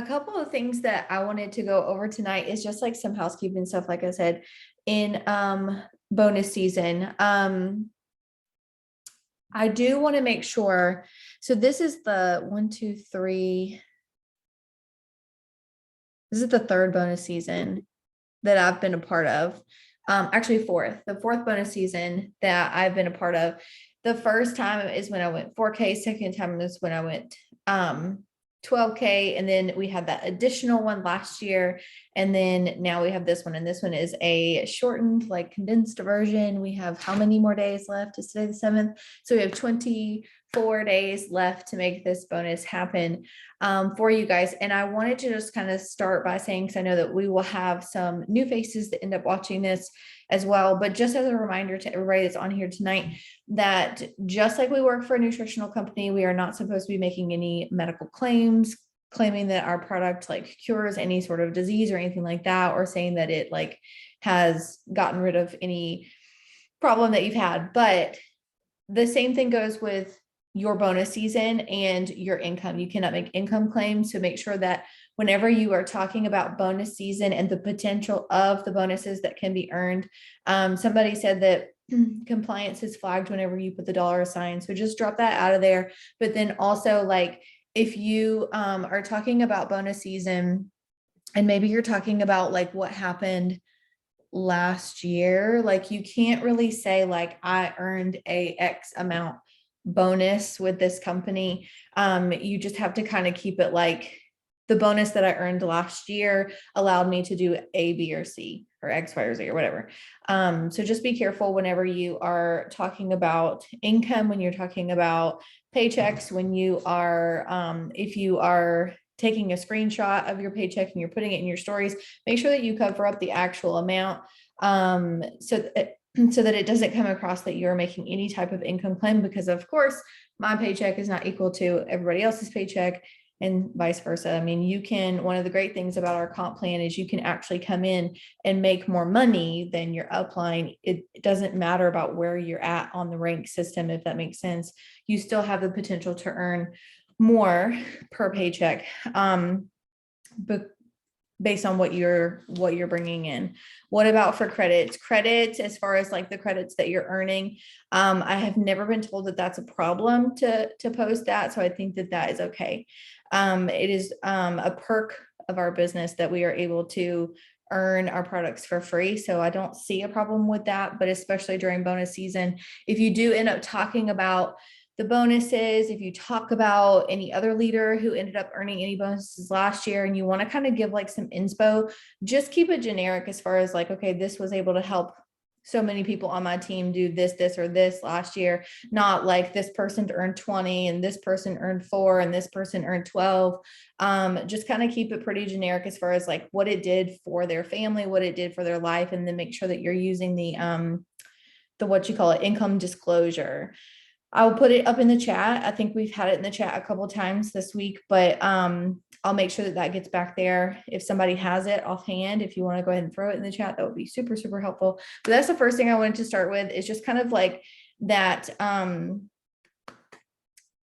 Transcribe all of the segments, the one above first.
A couple of things that I wanted to go over tonight is just like some housekeeping stuff, like I said, in bonus season. I do want to make sure. So this is the one, two, three. This is the third bonus season that I've been a part of. Actually the fourth bonus season that I've been a part of. The first time is when I went 4K, second time is when I went 12K, and then we had that additional one last year, and then now we have this one, and this one is a shortened, like condensed version. We have how many more days left? Is today the 7th? So we have 24 days left to make this bonus happen for you guys. And I wanted to just kind of start by saying, because I know that we will have some new faces that end up watching this as well, but just as a reminder to everybody that's on here tonight, that just like we work for a nutritional company, we are not supposed to be making any medical claims, claiming that our product like cures any sort of disease or anything like that, or saying that it like has gotten rid of any problem that you've had. But the same thing goes with your bonus season and your income. You cannot make income claims. So make sure that whenever you are talking about bonus season and the potential of the bonuses that can be earned, somebody said that compliance is flagged whenever you put the dollar sign. So just drop that out of there. But then also, like, if you are talking about bonus season and maybe you're talking about like what happened last year, like you can't really say like I earned a X amount bonus with this company. You just have to kind of keep it like the bonus that I earned last year allowed me to do A, B, or C, or X, Y, or Z, or whatever. So just be careful whenever you are talking about income, when you're talking about paychecks, when you are, if you are taking a screenshot of your paycheck and you're putting it in your stories, make sure that you cover up the actual amount, so that it doesn't come across that you're making any type of income claim, because of course my paycheck is not equal to everybody else's paycheck and vice versa. I mean, one of the great things about our comp plan is you can actually come in and make more money than your upline. It doesn't matter about where you're at on the rank system, if that makes sense. You still have the potential to earn more per paycheck. But based on what you're bringing in. What about for credits? Credits, as far as like the credits that you're earning, I have never been told that that's a problem to post that. So I think that that is okay. It is a perk of our business that we are able to earn our products for free. So I don't see a problem with that, but especially during bonus season, if you do end up talking about the bonuses, if you talk about any other leader who ended up earning any bonuses last year and you want to kind of give like some inspo, just keep it generic as far as like, okay, this was able to help so many people on my team do this, or this last year, not like this person earned 20 and this person earned 4 and this person earned 12. Just kind of keep it pretty generic as far as like what it did for their family, what it did for their life, and then make sure that you're using the what you call it, income disclosure. I'll put it up in the chat. I think we've had it in the chat a couple of times this week, but I'll make sure that that gets back there. If somebody has it offhand, if you want to go ahead and throw it in the chat, that would be super, super helpful. But that's the first thing I wanted to start with, is just kind of like that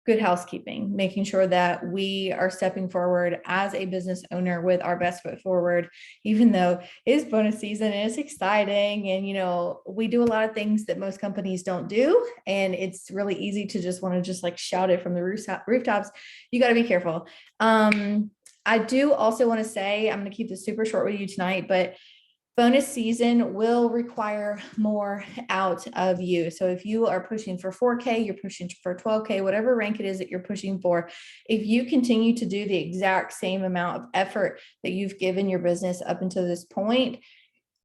good housekeeping, making sure that we are stepping forward as a business owner with our best foot forward, even though it's bonus season and it's exciting. And, you know, we do a lot of things that most companies don't do. And it's really easy to just want to just like shout it from the rooftops. You got to be careful. I do also want to say, I'm going to keep this super short with you tonight, but bonus season will require more out of you. So if you are pushing for 4K, you're pushing for 12K, whatever rank it is that you're pushing for, if you continue to do the exact same amount of effort that you've given your business up until this point,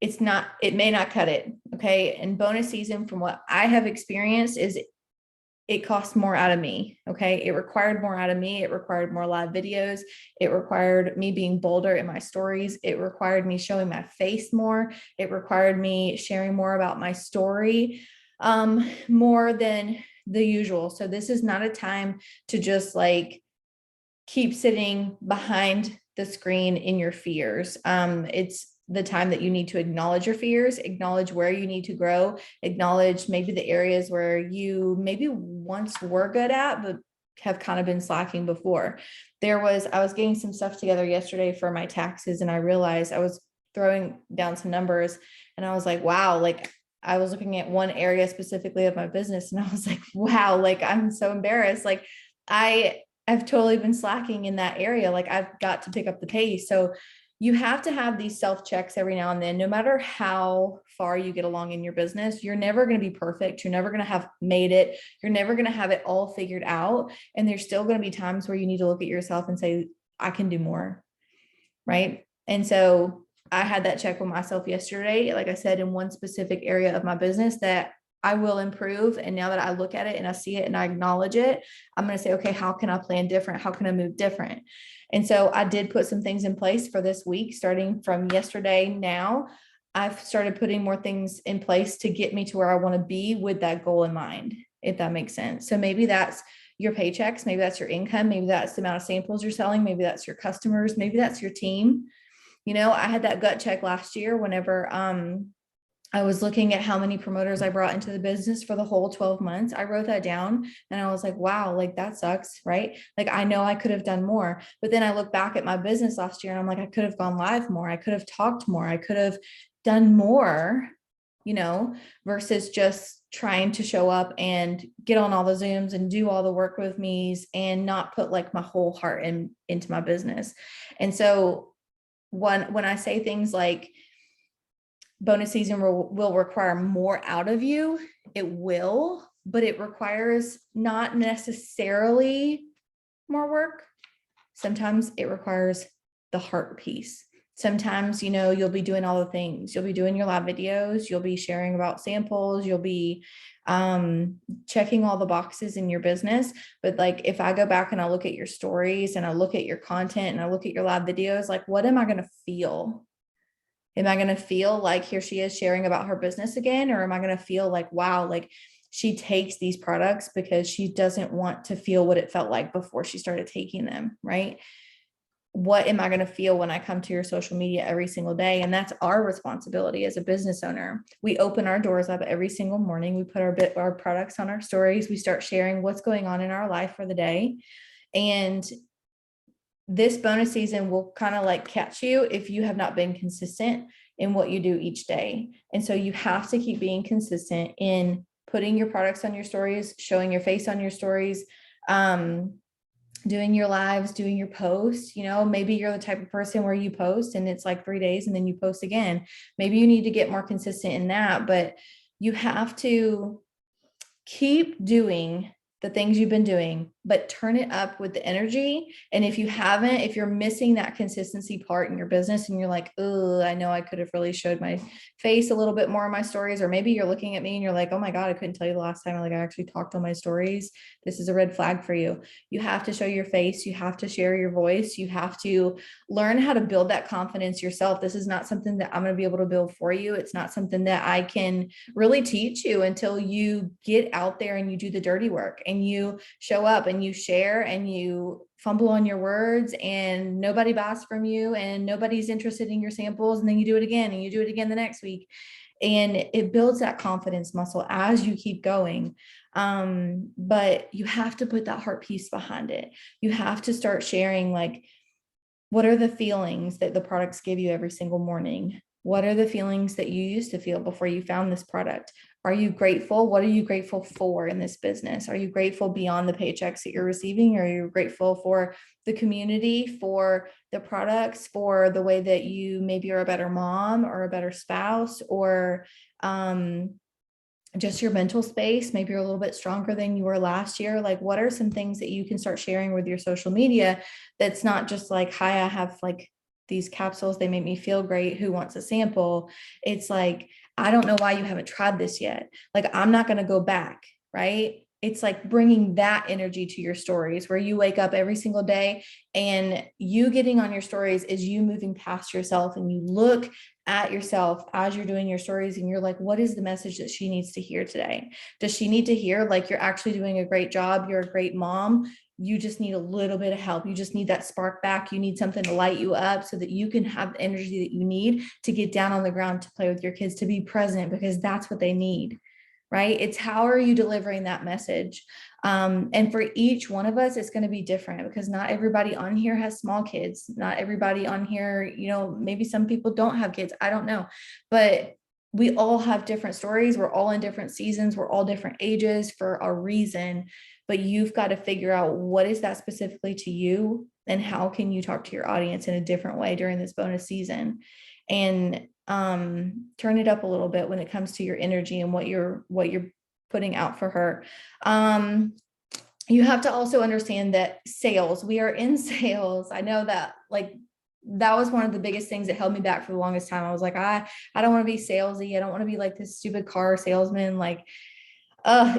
it may not cut it. Okay. And bonus season, from what I have experienced, is it cost more out of me. Okay. It required more out of me. It required more live videos. It required me being bolder in my stories. It required me showing my face more. It required me sharing more about my story, more than the usual. So this is not a time to just like keep sitting behind the screen in your fears. It's the time that you need to acknowledge your fears, acknowledge where you need to grow, acknowledge maybe the areas where you maybe once were good at, but have kind of been slacking before. I was getting some stuff together yesterday for my taxes, and I realized I was throwing down some numbers, and I was like, wow, like I was looking at one area specifically of my business, and I was like, wow, like I'm so embarrassed. Like I've totally been slacking in that area. Like I've got to pick up the pace. So you have to have these self checks every now and then. No matter how far you get along in your business, you're never going to be perfect. You're never going to have made it. You're never going to have it all figured out. And there's still going to be times where you need to look at yourself and say, I can do more. Right. And so I had that check with myself yesterday, like I said, in one specific area of my business that I will improve. And now that I look at it and I see it and I acknowledge it, I'm going to say, okay, how can I plan different? How can I move different? And so I did put some things in place for this week, starting from yesterday. Now I've started putting more things in place to get me to where I want to be with that goal in mind, if that makes sense. So maybe that's your paychecks, maybe that's your income, maybe that's the amount of samples you're selling, maybe that's your customers, maybe that's your team. You know, I had that gut check last year whenever I was looking at how many promoters I brought into the business for the whole 12 months. I wrote that down and I was like, wow, like that sucks, right? Like I know I could have done more. But then I look back at my business last year and I'm like, I could have gone live more. I could have talked more. I could have done more, you know, versus just trying to show up and get on all the Zooms and do all the work with me's and not put like my whole heart into my business. And so when I say things like, bonus season will require more out of you, it will, but it requires not necessarily more work. Sometimes it requires the heart piece. Sometimes, you know, you'll be doing all the things. You'll be doing your live videos. You'll be sharing about samples. You'll be checking all the boxes in your business. But like, if I go back and I look at your stories and I look at your content and I look at your live videos, like, what am I going to feel? Am I going to feel like here she is sharing about her business again? Or am I going to feel like, wow, like she takes these products because she doesn't want to feel what it felt like before she started taking them, right? What am I going to feel when I come to your social media every single day? And that's our responsibility as a business owner. We open our doors up every single morning. We put our products on our stories. We start sharing what's going on in our life for the day. And this bonus season will kind of like catch you if you have not been consistent in what you do each day. And so you have to keep being consistent in putting your products on your stories, showing your face on your stories, doing your lives, doing your posts. You know, maybe you're the type of person where you post and it's like 3 days and then you post again. Maybe you need to get more consistent in that, but you have to keep doing the things you've been doing, but turn it up with the energy. And if you're missing that consistency part in your business and you're like, oh, I know I could have really showed my face a little bit more in my stories, or maybe you're looking at me and you're like, oh my God, I couldn't tell you the last time I actually talked on my stories. This is a red flag for you. You have to show your face. You have to share your voice. You have to learn how to build that confidence yourself. This is not something that I'm going to be able to build for you. It's not something that I can really teach you until you get out there and you do the dirty work and you show up and you share and you fumble on your words and nobody buys from you and nobody's interested in your samples. And then you do it again and you do it again the next week. And it builds that confidence muscle as you keep going. But you have to put that heart piece behind it. You have to start sharing, like, what are the feelings that the products give you every single morning? What are the feelings that you used to feel before you found this product? Are you grateful? What are you grateful for in this business? Are you grateful beyond the paychecks that you're receiving? Are you grateful for the community, for the products, for the way that you maybe are a better mom or a better spouse, or just your mental space? Maybe you're a little bit stronger than you were last year. Like, what are some things that you can start sharing with your social media that's not just like, hi, I have like these capsules, they make me feel great, who wants a sample? It's like, I don't know why you haven't tried this yet. Like, I'm not going to go back, right? It's like bringing that energy to your stories, where you wake up every single day and you getting on your stories is you moving past yourself, and you look at yourself as you're doing your stories and you're like, what is the message that she needs to hear today? Does she need to hear, like, you're actually doing a great job, you're a great mom, you just need a little bit of help, you just need that spark back, you need something to light you up so that you can have the energy that you need to get down on the ground, to play with your kids, to be present, because that's what they need. right? It's how are you delivering that message? And for each one of us, it's going to be different because not everybody on here has small kids. Not everybody on here, maybe some people don't have kids. I don't know. But we all have different stories. We're all in different seasons. We're all different ages for a reason. But you've got to figure out what is that specifically to you and how can you talk to your audience in a different way during this bonus season. And turn it up a little bit when it comes to your energy and what you're putting out for her. You have to also understand that sales, we are in sales. I know that that was one of the biggest things that held me back for the longest time. I was like, I don't want to be salesy. I don't want to be like this stupid car salesman.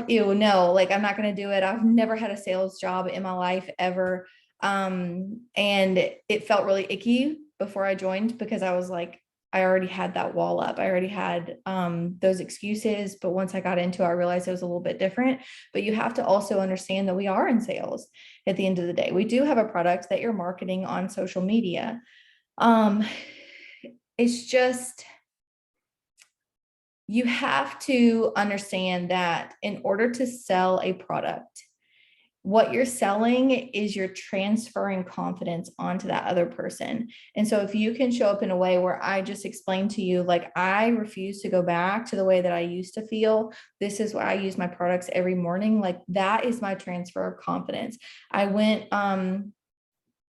Ew, no, I'm not going to do it. I've never had a sales job in my life ever. And it felt really icky before I joined because I was like, I already had that wall up. I already had those excuses. But once I got into it, I realized it was a little bit different. But you have to also understand that we are in sales at the end of the day. We do have a product that you're marketing on social media. It's just, you have to understand that in order to sell a product, what you're selling is you're transferring confidence onto that other person. And so if you can show up in a way where I just explained to you, I refuse to go back to the way that I used to feel. This is why I use my products every morning. That is my transfer of confidence. I went on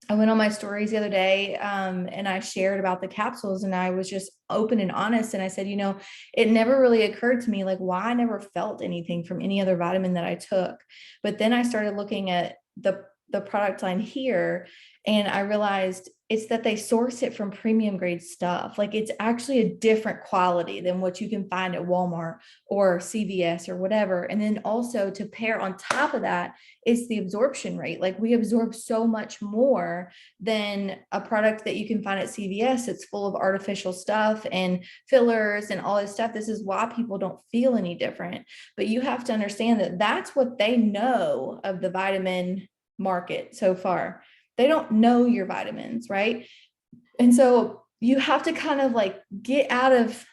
my stories the other day and I shared about the capsules and I was just open and honest. And I said, it never really occurred to me why I never felt anything from any other vitamin that I took. But then I started looking at the product line here and I realized it's that they source it from premium grade stuff. It's actually a different quality than what you can find at Walmart or CVS or whatever. And then also to pair on top of that is the absorption rate. We absorb so much more than a product that you can find at CVS. It's full of artificial stuff and fillers and all this stuff. This is why people don't feel any different. But you have to understand that that's what they know of the vitamin market so far. They don't know your vitamins, right? And so you have to kind of get out of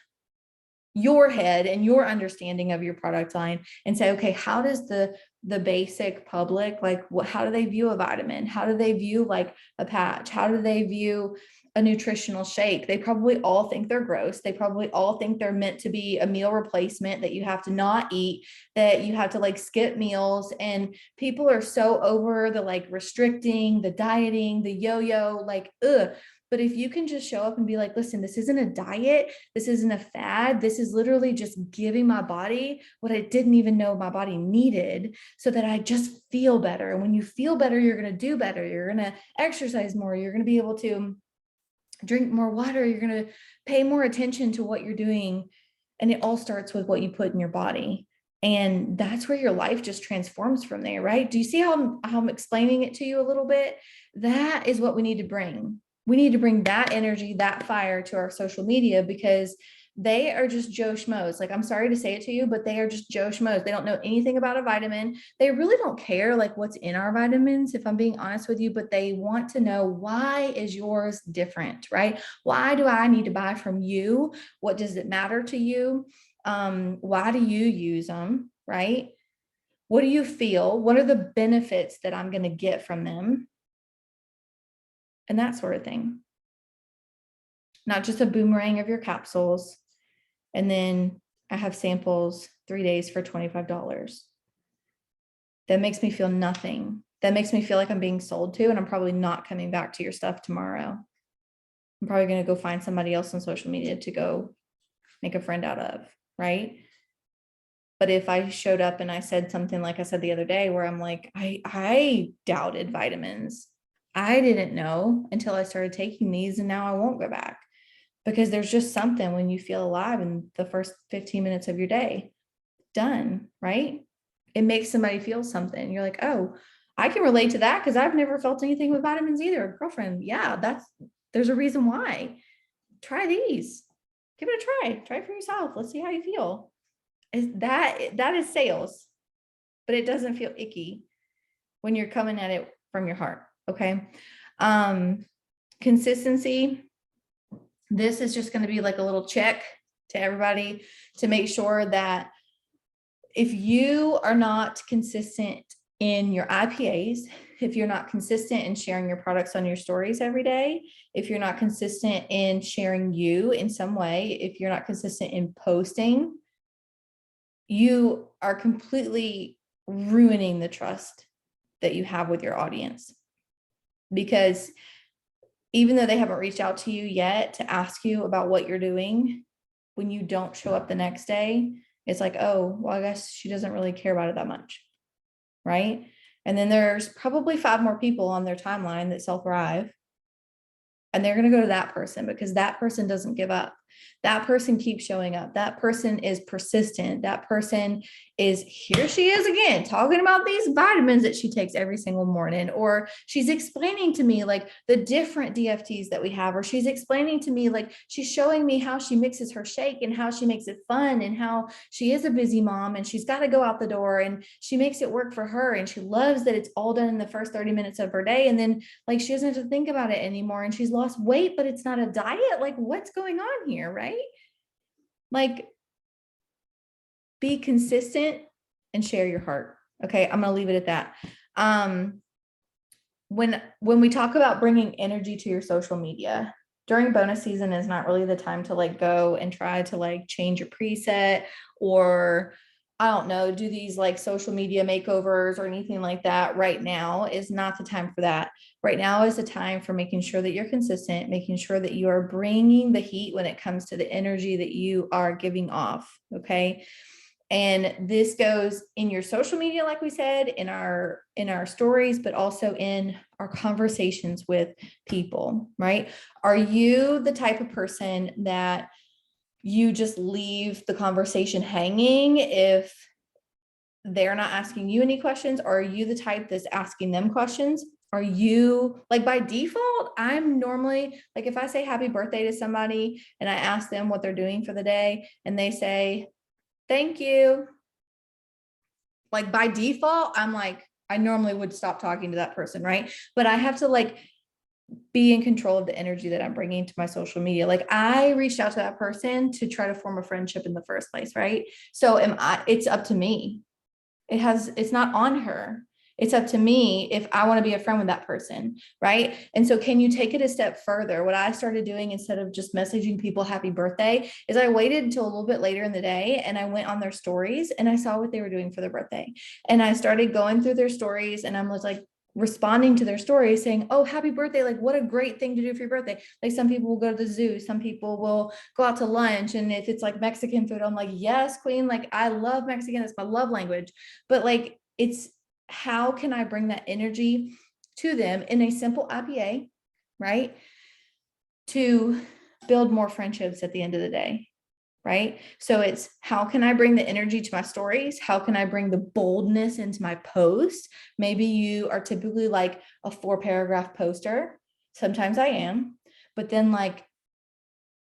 your head and your understanding of your product line and say, okay, how does the basic public, how do they view a vitamin? How do they view a patch? How do they view a nutritional shake? They probably all think they're gross. They probably all think they're meant to be a meal replacement that you have to not eat, that you have to skip meals. And people are so over the restricting, the dieting, the yo-yo, ugh. But if you can just show up and be like, listen, this isn't a diet. This isn't a fad. This is literally just giving my body what I didn't even know my body needed so that I just feel better. And when you feel better, you're going to do better. You're going to exercise more. You're going to be able to drink more water. You're going to pay more attention to what you're doing. And it all starts with what you put in your body. And that's where your life just transforms from there, right? Do you see how I'm explaining it to you a little bit? That is what we need to bring. We need to bring that energy, that fire to our social media because they are just Joe Schmoes. I'm sorry to say it to you, but they are just Joe Schmoes. They don't know anything about a vitamin. They really don't care what's in our vitamins, if I'm being honest with you, but they want to know, why is yours different, right? Why do I need to buy from you? What does it matter to you? Why do you use them, right? What do you feel? What are the benefits that I'm going to get from them? And that sort of thing. Not just a boomerang of your capsules. And then I have samples 3 days for $25. That makes me feel nothing. That makes me feel like I'm being sold to, and I'm probably not coming back to your stuff tomorrow. I'm probably going to go find somebody else on social media to go make a friend out of, right? But if I showed up and I said something like I said the other day, where I'm like, I doubted vitamins. I didn't know until I started taking these, and now I won't go back because there's just something when you feel alive in the first 15 minutes of your day. Done, right? It makes somebody feel something. You're like, oh, I can relate to that because I've never felt anything with vitamins either. Girlfriend, yeah, there's a reason why. Try these. Give it a try. Try it for yourself. Let's see how you feel. That is sales, but it doesn't feel icky when you're coming at it from your heart. Okay. Consistency. This is just going to be a little check to everybody to make sure that if you are not consistent in your IPAs, if you're not consistent in sharing your products on your stories every day, if you're not consistent in sharing you in some way, if you're not consistent in posting, you are completely ruining the trust that you have with your audience. Because even though they haven't reached out to you yet to ask you about what you're doing, when you don't show up the next day, it's like, oh, well, I guess she doesn't really care about it that much. Right. And then there's probably 5 more people on their timeline that sell Thrive. And they're going to go to that person because that person doesn't give up. That person keeps showing up. That person is persistent. That person is, here she is again, talking about these vitamins that she takes every single morning, or she's explaining to me like the different DFTs that we have, or she's explaining to me, like she's showing me how she mixes her shake and how she makes it fun and how she is a busy mom and she's got to go out the door and she makes it work for her. And she loves that it's all done in the first 30 minutes of her day. And then like, she doesn't have to think about it anymore. And she's lost weight, but it's not a diet. Like, what's going on here? Right? Like, be consistent and share your heart. Okay. I'm going to leave it at that. When we talk about bringing energy to your social media during bonus season is not really the time to like go and try to like change your preset, or I don't know, do these like social media makeovers or anything like that. Right now is not the time for that. Right now is the time for making sure that you're consistent, making sure that you are bringing the heat when it comes to the energy that you are giving off. Okay. And this goes in your social media, like we said, in our stories, but also in our conversations with people, right? Are you the type of person that you just leave the conversation hanging if they're not asking you any questions? Or are you the type that's asking them questions? Are you like, by default, I'm normally like, if I say happy birthday to somebody and I ask them what they're doing for the day and they say, thank you. Like by default, I'm like, I normally would stop talking to that person, right? But I have to like be in control of the energy that I'm bringing to my social media. Like I reached out to that person to try to form a friendship in the first place, right? So it's up to me. It's not on her. It's up to me if I want to be a friend with that person, right? And so can you take it a step further? What I started doing instead of just messaging people happy birthday is I waited until a little bit later in the day and I went on their stories and I saw what they were doing for their birthday. And I started going through their stories and I was like responding to their stories saying, oh, happy birthday. Like what a great thing to do for your birthday. Like some people will go to the zoo. Some people will go out to lunch. And if it's like Mexican food, I'm like, yes, queen. Like I love Mexican. It's my love language. But like, it's, how can I bring that energy to them in a simple IPA, right? To build more friendships at the end of the day, right? So it's, how can I bring the energy to my stories? How can I bring the boldness into my posts? Maybe you are typically like a 4-paragraph poster. Sometimes I am, but then like,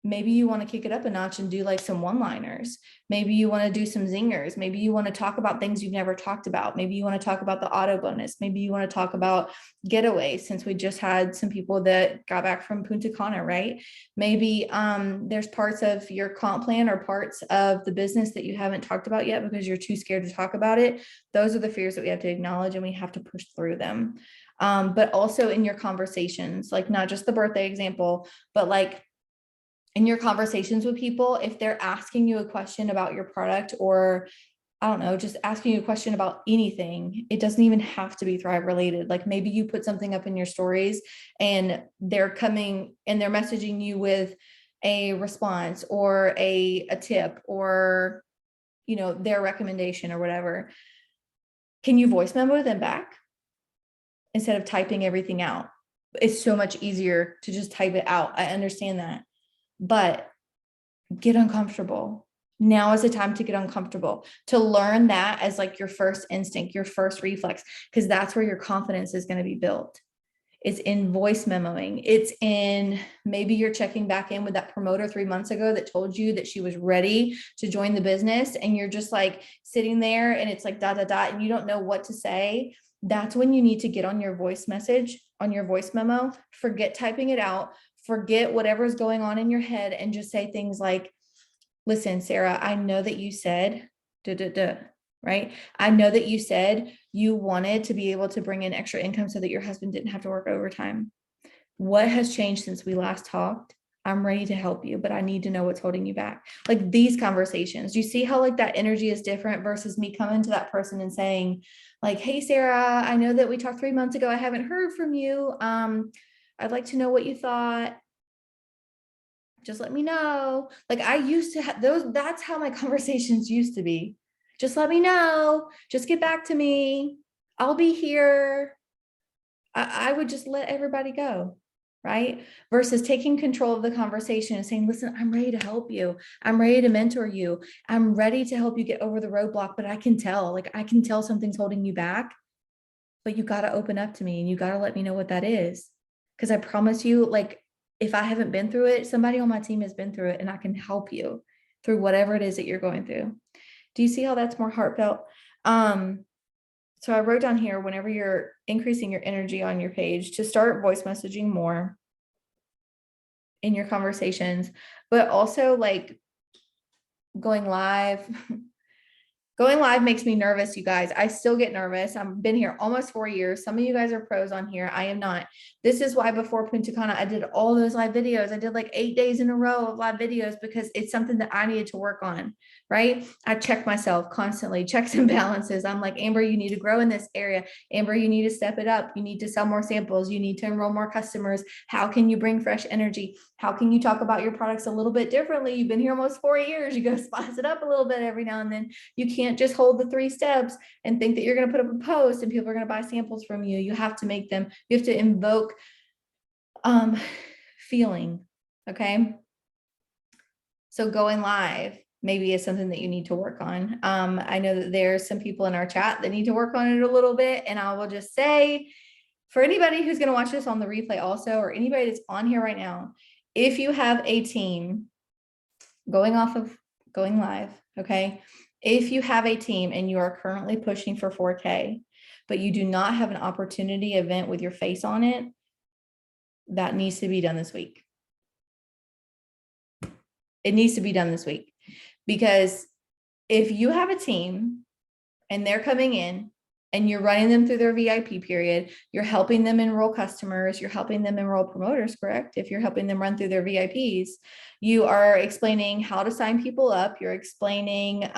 maybe you want to kick it up a notch and do like some one-liners. Maybe you want to do some zingers. Maybe you want to talk about things you've never talked about. Maybe you want to talk about the auto bonus. Maybe you want to talk about getaways, since we just had some people that got back from Punta Cana, right? Maybe there's parts of your comp plan or parts of the business that you haven't talked about yet because you're too scared to talk about it. Those are the fears that we have to acknowledge and we have to push through them. But also in your conversations, like not just the birthday example, but like in your conversations with people, if they're asking you a question about your product, or I don't know, just asking you a question about anything, it doesn't even have to be Thrive related. Like maybe you put something up in your stories and they're coming and they're messaging you with a response or a tip or, you know, their recommendation or whatever. Can you voice memo them back instead of typing everything out? It's so much easier to just type it out. I understand that. But get uncomfortable. Now is the time to get uncomfortable, to learn that as like your first instinct, your first reflex, because that's where your confidence is going to be built. It's in voice memoing. It's in, maybe you're checking back in with that promoter 3 months ago that told you that she was ready to join the business. And you're just like sitting there and it's like dot, dot, dot, and you don't know what to say. That's when you need to get on your voice message, on your voice memo, forget typing it out, forget whatever's going on in your head and just say things like, listen, Sarah, I know that you said, duh, duh, duh. right? I know that you said you wanted to be able to bring in extra income so that your husband didn't have to work overtime. What has changed since we last talked? I'm ready to help you, but I need to know what's holding you back. Like these conversations, you see how like that energy is different versus me coming to that person and saying like, hey, Sarah, I know that we talked 3 months ago. I haven't heard from you. I'd like to know what you thought. Just let me know. Like I used to have those, that's how my conversations used to be. Just let me know. Just get back to me. I'll be here. I would just let everybody go, right? Versus taking control of the conversation and saying, listen, I'm ready to help you. I'm ready to mentor you. I'm ready to help you get over the roadblock, but I can tell something's holding you back, but you got to open up to me and you got to let me know what that is. Because I promise you, like, if I haven't been through it, somebody on my team has been through it and I can help you through whatever it is that you're going through. Do you see how that's more heartfelt? So I wrote down here, whenever you're increasing your energy on your page, to start voice messaging more in your conversations, but also like going live. Going live makes me nervous, you guys. I still get nervous. I've been here almost 4 years. Some of you guys are pros on here. I am not. This is why before Punta Cana, I did all those live videos. I did like 8 days in a row of live videos because it's something that I needed to work on, right? I check myself constantly, checks and balances. I'm like, Amber, you need to grow in this area. Amber, you need to step it up. You need to sell more samples. You need to enroll more customers. How can you bring fresh energy? How can you talk about your products a little bit differently? You've been here almost 4 years. You go spice it up a little bit every now and then. You can't just hold the 3 steps and think that you're going to put up a post and people are going to buy samples from you. You have to make them, you have to invoke feeling. Okay. So going live maybe is something that you need to work on. I know that there's some people in our chat that need to work on it a little bit. And I will just say, for anybody who's going to watch this on the replay also, or anybody that's on here right now, if you have a team going live, okay, if you have a team and you are currently pushing for 4K, but you do not have an opportunity event with your face on it, that needs to be done this week. It needs to be done this week, because if you have a team and they're coming in and you're running them through their VIP period, you're helping them enroll customers, you're helping them enroll promoters, correct? If you're helping them run through their VIPs, you are explaining how to sign people up. You're explaining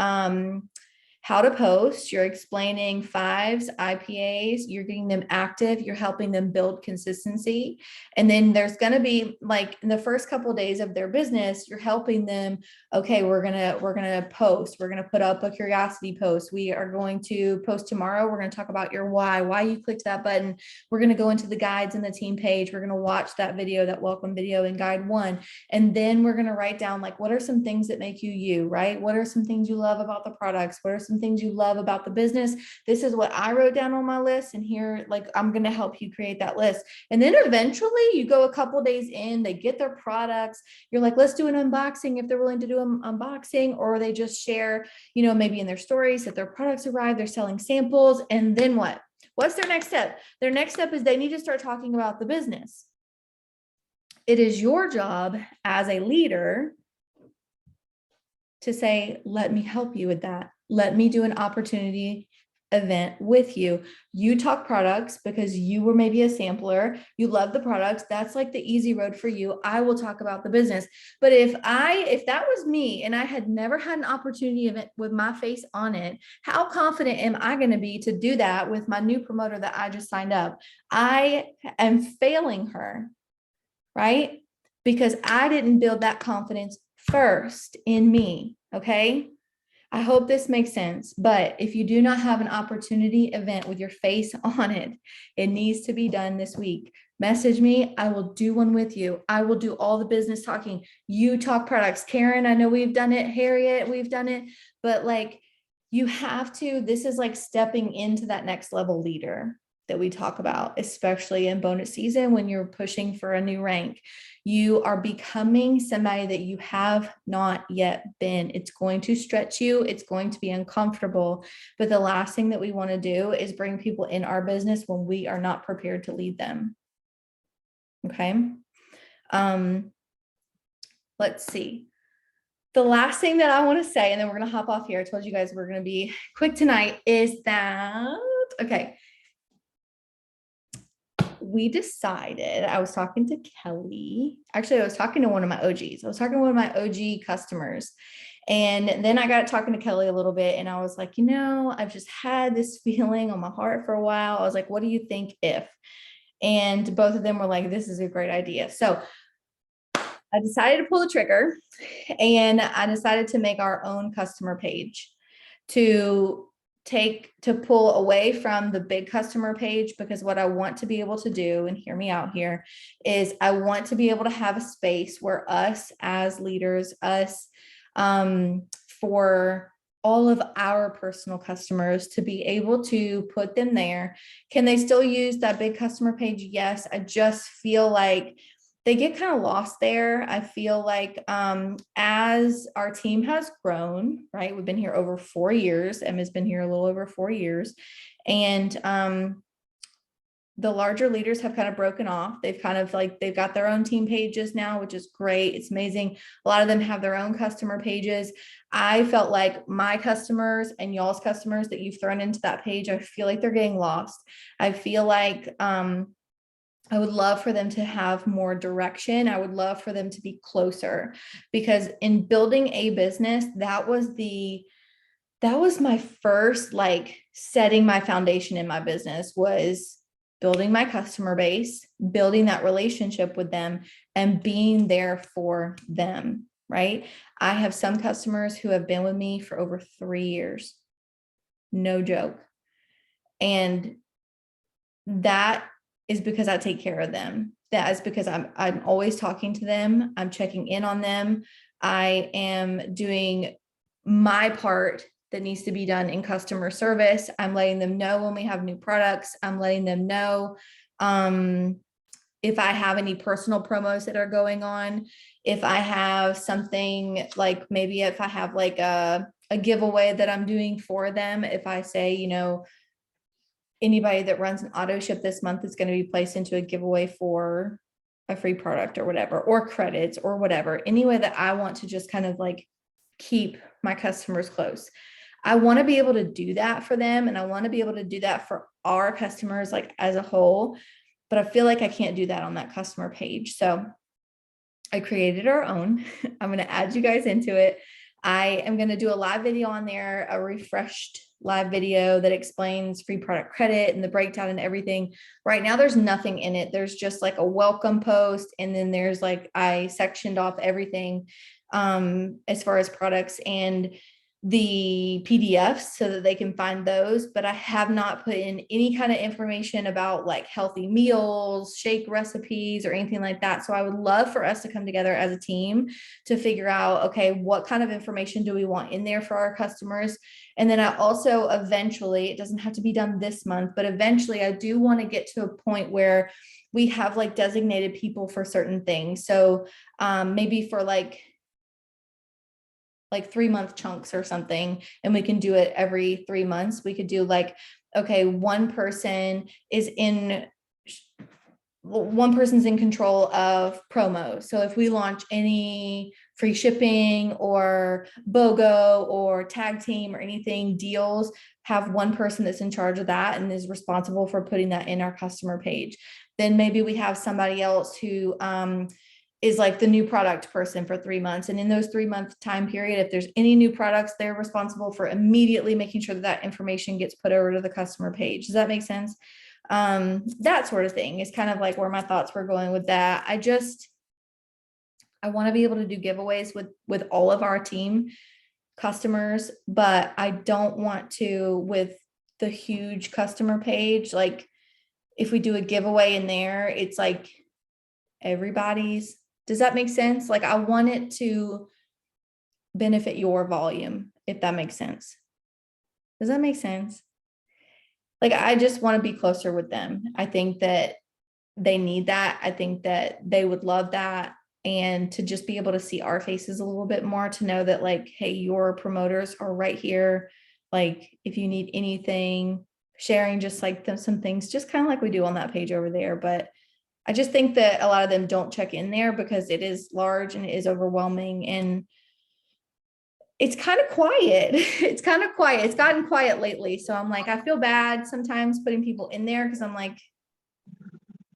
how to post, you're explaining fives, IPAs, you're getting them active, you're helping them build consistency. And then there's going to be like in the first couple of days of their business, you're helping them. Okay, we're going to post, we're going to put up a curiosity post. We are going to post tomorrow. We're going to talk about your why you clicked that button. We're going to go into the guides in the team page. We're going to watch that video, that welcome video in guide 1. And then we're going to write down like, what are some things that make you you, right? What are some things you love about the products? What are some things you love about the business? This is what I wrote down on my list. And here, like, I'm going to help you create that list. And then eventually you go a couple days in, they get their products. You're like, let's do an unboxing if they're willing to do an unboxing, or they just share, you know, maybe in their stories that their products arrived, they're selling samples. And then what? What's their next step? Their next step is they need to start talking about the business. It is your job as a leader to say, let me help you with that. Let me do an opportunity event with you. You talk products because you were maybe a sampler. You love the products. That's like the easy road for you. I will talk about the business. But if that was me and I had never had an opportunity event with my face on it, how confident am I going to be to do that with my new promoter that I just signed up? I am failing her, right? Because I didn't build that confidence first in me. Okay. I hope this makes sense. But if you do not have an opportunity event with your face on it, it needs to be done this week. Message me. I will do one with you. I will do all the business talking. You talk products. Karen, I know we've done it. Harriet, we've done it. But like, you have to, this is like stepping into that next level leader that we talk about, especially in bonus season when you're pushing for a new rank. You are becoming somebody that you have not yet been. It's going to stretch you. It's going to be uncomfortable. But the last thing that we want to do is bring people in our business when we are not prepared to lead them. Okay. Let's see. The last thing that I want to say, and then we're going to hop off here. I told you guys we're going to be quick tonight, is that, okay, we decided, I was talking to Kelly. Actually, I was talking to one of my OGs. I was talking to one of my OG customers. And then I got talking to Kelly a little bit, and I was like, I've just had this feeling on my heart for a while. I was like, what do you think if? And both of them were like, this is a great idea. So I decided to pull the trigger, and I decided to make our own customer page to pull away from the big customer page, because what I want to be able to do, and hear me out here, is I want to be able to have a space where us as leaders, for all of our personal customers, to be able to put them there. Can they still use that big customer page? Yes. I just feel like they get kind of lost there. I feel like as our team has grown, right? We've been here over 4 years. Emma's been here a little over 4 years. And the larger leaders have kind of broken off. They've got their own team pages now, which is great. It's amazing. A lot of them have their own customer pages. I felt like my customers and y'all's customers that you've thrown into that page, I feel like they're getting lost. I feel like I would love for them to have more direction. I would love for them to be closer, because in building a business, that was my first, like, setting my foundation in my business, was building my customer base, building that relationship with them, and being there for them, right? I have some customers who have been with me for over 3 years. No joke. And that is because I take care of them. That is because I'm always talking to them. I'm checking in on them. I am doing my part that needs to be done in customer service. I'm letting them know when we have new products. I'm letting them know if I have any personal promos that are going on. If I have something, like maybe if I have like a giveaway that I'm doing for them, if I say, anybody that runs an auto ship this month is going to be placed into a giveaway for a free product or whatever, or credits or whatever, any way that I want to just kind of like keep my customers close. I want to be able to do that for them. And I want to be able to do that for our customers, like as a whole, but I feel like I can't do that on that customer page. So I created our own. I'm going to add you guys into it. I am going to do a live video on there, a refreshed live video that explains free product credit and the breakdown and everything. Right now, there's nothing in it. There's just like a welcome post. And then there's like, I sectioned off everything as far as products and the PDFs so that they can find those, but I have not put in any kind of information about like healthy meals, shake recipes, or anything like that. So I would love for us to come together as a team to figure out, okay, what kind of information do we want in there for our customers? And then I also eventually, it doesn't have to be done this month, but eventually I do want to get to a point where we have like designated people for certain things. So maybe for like 3-month chunks or something, and we can do it every 3 months. We could do like, okay, one person's in control of promos. So if we launch any free shipping or BOGO or tag team or anything deals, have one person that's in charge of that and is responsible for putting that in our customer page. Then maybe we have somebody else who is like the new product person for 3 months. And in those 3-month time period, if there's any new products, they're responsible for immediately making sure that that information gets put over to the customer page. Does that make sense? That sort of thing is kind of like where my thoughts were going with that. I want to be able to do giveaways with all of our team customers, but I don't want to with the huge customer page. Like if we do a giveaway in there, it's like everybody's. Does that make sense? Like I want it to benefit your volume, if that makes sense. Does that make sense? Like I just want to be closer with them. I think that they need that. I think that they would love that. And to just be able to see our faces a little bit more, to know that like, hey, your promoters are right here. Like if you need anything, sharing just like some things, just kind of like we do on that page over there. But I just think that a lot of them don't check in there because it is large and it is overwhelming. And it's kind of quiet. It's kind of quiet. It's gotten quiet lately. So I'm like, I feel bad sometimes putting people in there because I'm like,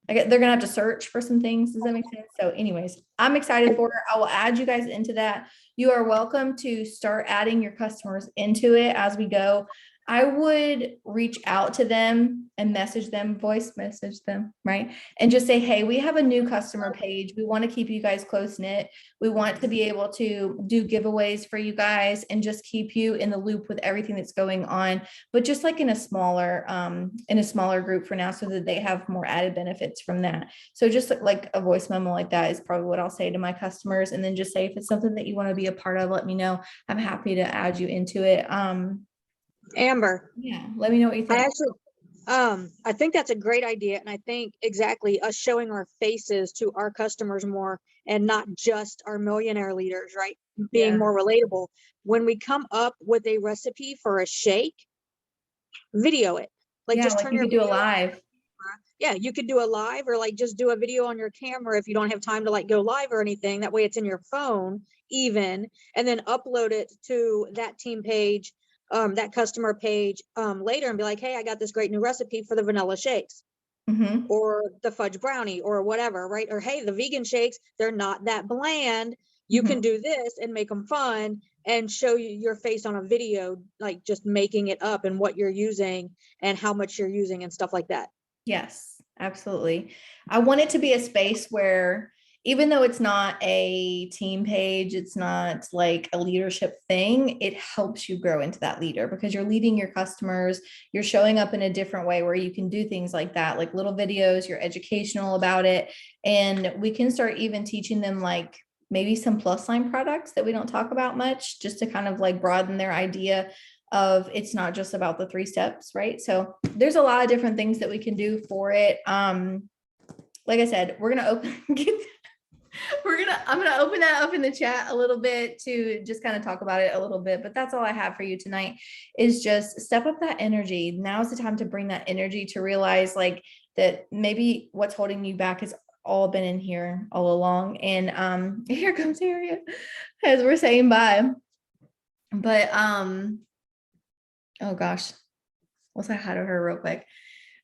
they're gonna have to search for some things. Does that make sense? So anyways, I'm excited for it. I will add you guys into that. You are welcome to start adding your customers into it as we go. I would reach out to them and message them, voice message them, right? And just say, hey, we have a new customer page. We want to keep you guys close knit. We want to be able to do giveaways for you guys and just keep you in the loop with everything that's going on, but just like in a smaller group for now, so that they have more added benefits from that. So just like a voice memo like that is probably what I'll say to my customers. And then just say, if it's something that you want to be a part of, let me know. I'm happy to add you into it. Amber, Yeah, let me know what you think. I think that's a great idea. And I think exactly us showing our faces to our customers more and not just our millionaire leaders, right? Being Yeah. more relatable. When we come up with a recipe for a shake, video it. Like Yeah, just like turn you your could do a video on. live. Yeah, you could do a live or like just do a video on your camera if you don't have time to like go live or anything. That way it's in your phone even, and then upload it to that team page, that customer page later and be like, hey, I got this great new recipe for the vanilla shakes Mm-hmm. or the fudge brownie or whatever, right? Or hey, the vegan shakes, they're not that bland. You Mm-hmm. can do this and make them fun and show you your face on a video, like just making it up and what you're using and how much you're using and stuff like that. Yes, absolutely. I want it to be a space where, even though it's not a team page, it's not like a leadership thing, it helps you grow into that leader because you're leading your customers. You're showing up in a different way where you can do things like that, like little videos, you're educational about it. And we can start even teaching them like maybe some plus line products that we don't talk about much, just to kind of like broaden their idea of it's not just about the 3 steps, right? So there's a lot of different things that we can do for it. Like I said, we're gonna open I'm gonna open that up in the chat a little bit to just kind of talk about it a little bit, but that's all I have for you tonight is just step up that energy. Now is the time to bring that energy to realize like that maybe what's holding you back has all been in here all along. And here comes Harriet as we're saying bye. But oh gosh, let's say hi to her real quick.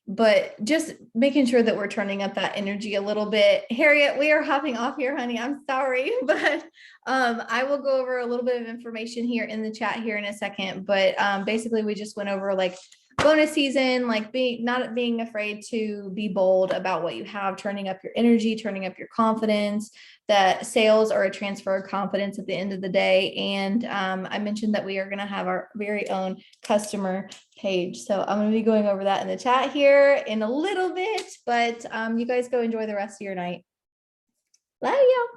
But just making sure that we're turning up that energy a little bit. Harriet, we are hopping off here, honey. I'm sorry, but I will go over a little bit of information here in the chat here in a second. But basically, we just went over like bonus season, like not being afraid to be bold about what you have, turning up your energy, turning up your confidence, that sales are a transfer of confidence at the end of the day. And I mentioned that we are going to have our very own customer page. So I'm going to be going over that in the chat here in a little bit, but you guys go enjoy the rest of your night. Love you.